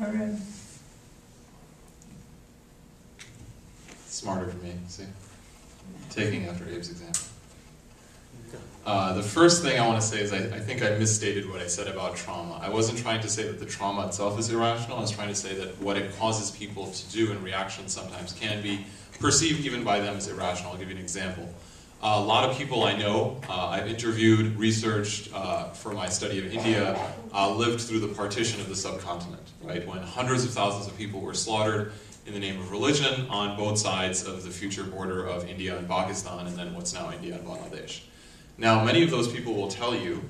All right. Smarter for me, see? Taking after Abe's example. The first thing I want to say is I think I misstated what I said about trauma. I wasn't trying to say that the trauma itself is irrational. I was trying to say that what it causes people to do in reaction sometimes can be perceived even by them as irrational. I'll give you an example. A lot of people I know, I've interviewed, researched for my study of India, lived through the partition of the subcontinent, right? When hundreds of thousands of people were slaughtered in the name of religion on both sides of the future border of India and Pakistan, and then what's now India and Bangladesh. Now, many of those people will tell you,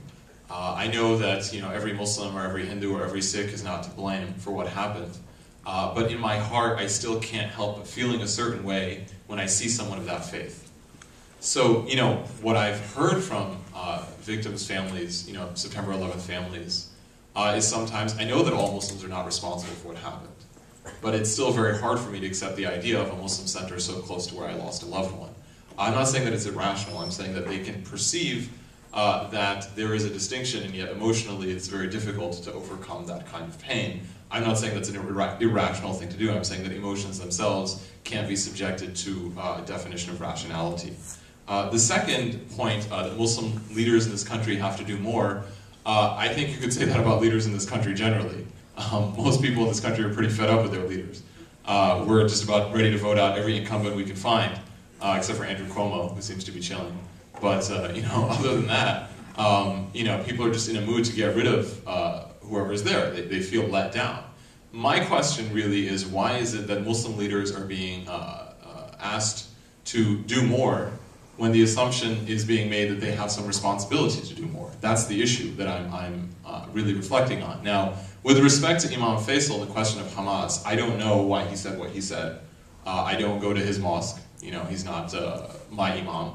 I know that every Muslim or every Hindu or every Sikh is not to blame for what happened, but in my heart, I still can't help but feeling a certain way when I see someone of that faith. So, what I've heard from victims' families, September 11th families, is sometimes, I know that all Muslims are not responsible for what happened, but it's still very hard for me to accept the idea of a Muslim center so close to where I lost a loved one. I'm not saying that it's irrational, I'm saying that they can perceive that there is a distinction, and yet emotionally it's very difficult to overcome that kind of pain. I'm not saying that's an irrational thing to do, I'm saying that emotions themselves can't be subjected to a definition of rationality. The second point, that Muslim leaders in this country have to do more, I think you could say that about leaders in this country generally. Most people in this country are pretty fed up with their leaders. We're just about ready to vote out every incumbent we can find, except for Andrew Cuomo, who seems to be chilling. But other than that, people are just in a mood to get rid of whoever is there. They feel let down. My question really is, why is it that Muslim leaders are being asked to do more when the assumption is being made that they have some responsibility to do more? That's the issue that I'm really reflecting on. Now, with respect to Imam Faisal, the question of Hamas, I don't know why he said what he said. I don't go to his mosque. He's not my imam.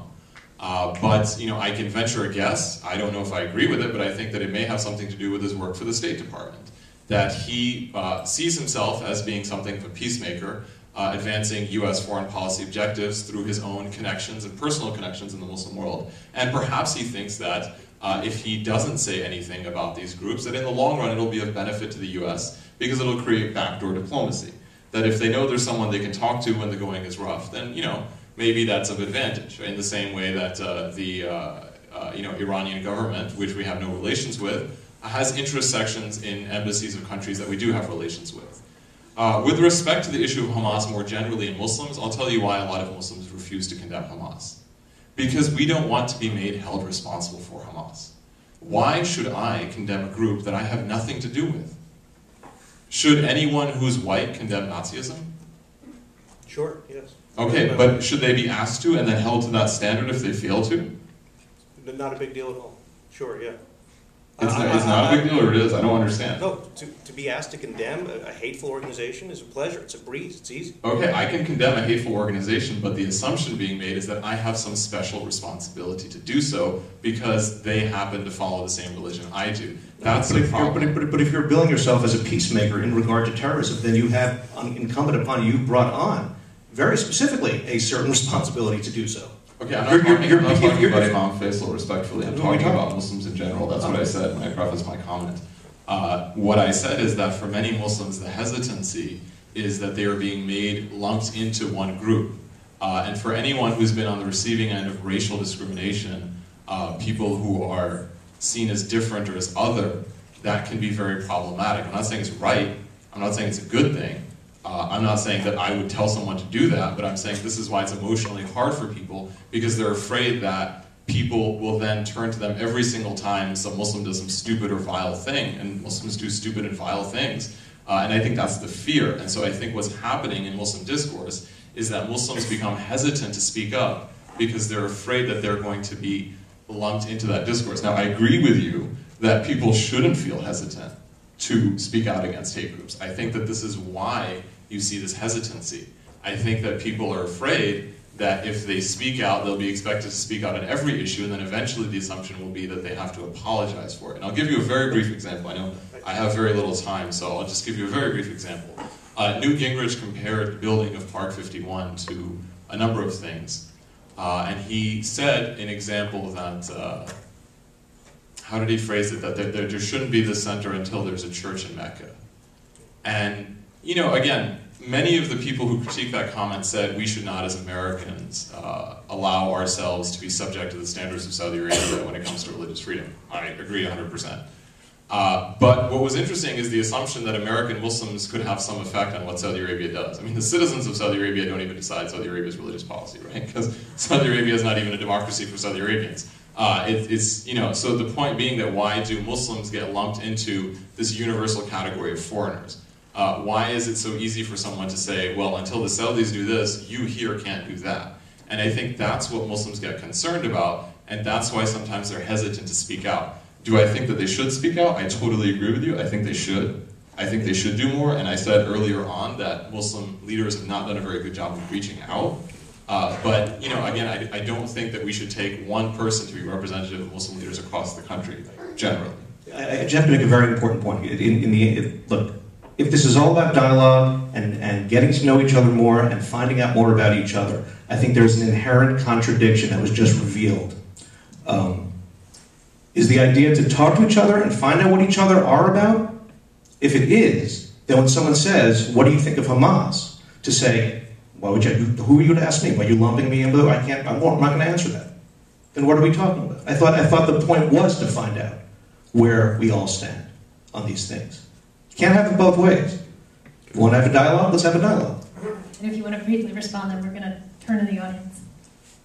But I can venture a guess. I don't know if I agree with it, but I think that it may have something to do with his work for the State Department. That he sees himself as being something of a peacemaker, advancing U.S. foreign policy objectives through his own connections and personal connections in the Muslim world. And perhaps he thinks that if he doesn't say anything about these groups, that in the long run it'll be of benefit to the U.S. because it'll create backdoor diplomacy. That if they know there's someone they can talk to when the going is rough, then maybe that's of advantage. In the same way that the Iranian government, which we have no relations with, has interest sections in embassies of countries that we do have relations with. With respect to the issue of Hamas more generally in Muslims, I'll tell you why a lot of Muslims refuse to condemn Hamas. Because we don't want to be made held responsible for Hamas. Why should I condemn a group that I have nothing to do with? Should anyone who's white condemn Nazism? Sure, yes. Okay, but should they be asked to and then held to that standard if they fail to? Not a big deal at all. Sure, yeah. It's not a big deal, or it is? I don't understand. No, to be asked to condemn a hateful organization is a pleasure. It's a breeze. It's easy. Okay, I can condemn a hateful organization, but the assumption being made is that I have some special responsibility to do so because they happen to follow the same religion I do. That's the problem. But if you're billing yourself as a peacemaker in regard to terrorism, then you have incumbent upon you brought on, very specifically, a certain responsibility to do so. Okay, I'm not talking about Imam Faisal respectfully. I'm talking about Muslims in general. That's what I said when I prefaced my comment. What I said is that for many Muslims, the hesitancy is that they are being made lumped into one group. And for anyone who's been on the receiving end of racial discrimination, people who are seen as different or as other, that can be very problematic. I'm not saying it's right. I'm not saying it's a good thing. I'm not saying that I would tell someone to do that, but I'm saying this is why it's emotionally hard for people, because they're afraid that people will then turn to them every single time some Muslim does some stupid or vile thing, and Muslims do stupid and vile things. And I think that's the fear. And so I think what's happening in Muslim discourse is that Muslims become hesitant to speak up because they're afraid that they're going to be lumped into that discourse. Now, I agree with you that people shouldn't feel hesitant to speak out against hate groups. I think that this is why you see this hesitancy. I think that people are afraid that if they speak out, they'll be expected to speak out on every issue, and then eventually the assumption will be that they have to apologize for it. And I'll give you a very brief example. I know I have very little time, so I'll just give you a very brief example. Newt Gingrich compared the building of Park 51 to a number of things. And he said an example that, how did he phrase it? That there shouldn't be this center until there's a church in Mecca. And, you know, again, many of the people who critique that comment said we should not, as Americans, allow ourselves to be subject to the standards of Saudi Arabia when it comes to religious freedom. I agree 100%. But what was interesting is the assumption that American Muslims could have some effect on what Saudi Arabia does. I mean, the citizens of Saudi Arabia don't even decide Saudi Arabia's religious policy, right? Because Saudi Arabia is not even a democracy for Saudi Arabians. It's, you know, so the point being that why do Muslims get lumped into this universal category of foreigners? Why is it so easy for someone to say, well, until the Saudis do this, you here can't do that? And I think that's what Muslims get concerned about, and that's why sometimes they're hesitant to speak out. Do I think that they should speak out? I totally agree with you. I think they should. I think they should do more, and I said earlier on that Muslim leaders have not done a very good job of reaching out. But, you know, again, I don't think that we should take one person to be representative of Muslim leaders across the country, generally. Jeff made a very important point. Look, if this is all about dialogue and getting to know each other more and finding out more about each other, I think there's an inherent contradiction that was just revealed. Is the idea to talk to each other and find out what each other are about? If it is, then when someone says, what do you think of Hamas? To say, why would you, who are you to ask me? Why are you lumping me in? I'm not going to answer that. Then what are we talking about? I thought the point was to find out where we all stand on these things. You can't have it both ways. If you want to have a dialogue, let's have a dialogue. And if you want to briefly respond, then we're going to turn to the audience.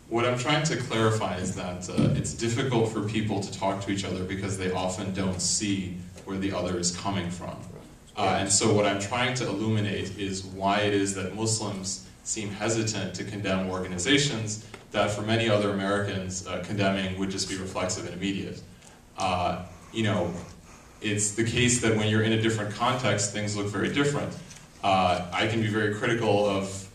What I'm trying to clarify is that it's difficult for people to talk to each other because they often don't see where the other is coming from. And so what I'm trying to illuminate is why it is that Muslims seem hesitant to condemn organizations that for many other Americans, condemning would just be reflexive and immediate. You know, it's the case that when you're in a different context, things look very different. I can be very critical of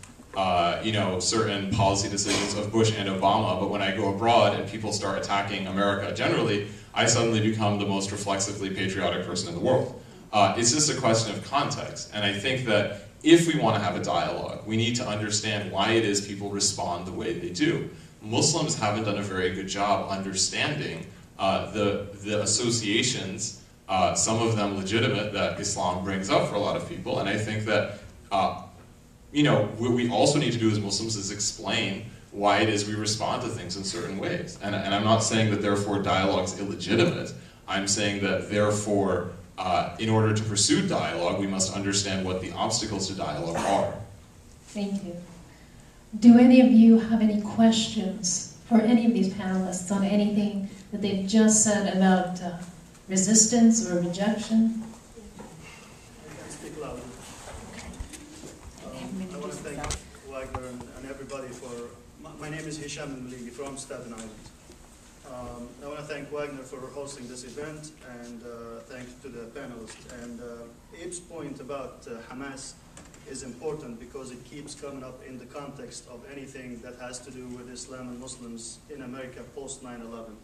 you know, certain policy decisions of Bush and Obama, but when I go abroad and people start attacking America generally, I suddenly become the most reflexively patriotic person in the world. It's just a question of context, and I think that if we want to have a dialogue, we need to understand why it is people respond the way they do. Muslims haven't done a very good job understanding the associations, some of them legitimate, that Islam brings up for a lot of people, and I think that you know, what we also need to do as Muslims is explain why it is we respond to things in certain ways. And I'm not saying that therefore dialogue's illegitimate. I'm saying that therefore, in order to pursue dialogue, we must understand what the obstacles to dialogue are. Thank you. Do any of you have any questions for any of these panelists on anything that they've just said about resistance or rejection? I want to thank Wagner and everybody for, my name is Hisham Al-Maligi from Staten Island. I want to thank Wagner for hosting this event, and thanks to the panelists. And Abe's point about Hamas is important because it keeps coming up in the context of anything that has to do with Islam and Muslims in America post 9/11.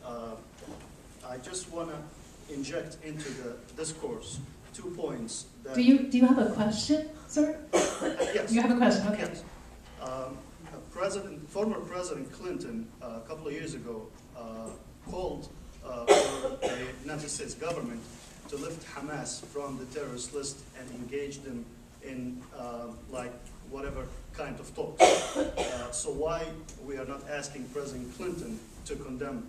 I just want to inject into the discourse 2 points. That Do you have a question, sir? Yes. You have a question, okay. Yes. Former President Clinton, a couple of years ago, called for the United States government to lift Hamas from the terrorist list and engage them in like whatever kind of talks. So why we are not asking President Clinton to condemn,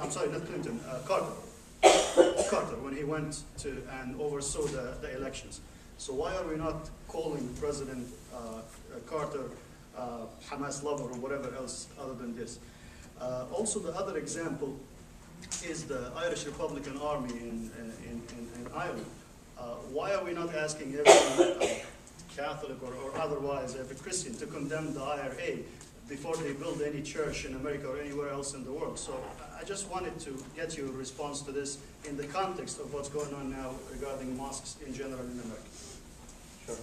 I'm sorry, not Clinton, Carter, when he went to and oversaw the elections. So why are we not calling President Carter Hamas lover or whatever else other than this? Also, the other example is the Irish Republican Army in Ireland. Why are we not asking every Catholic or otherwise, every Christian to condemn the IRA before they build any church in America or anywhere else in the world? So I just wanted to get your response to this in the context of what's going on now regarding mosques in general in America. Sure.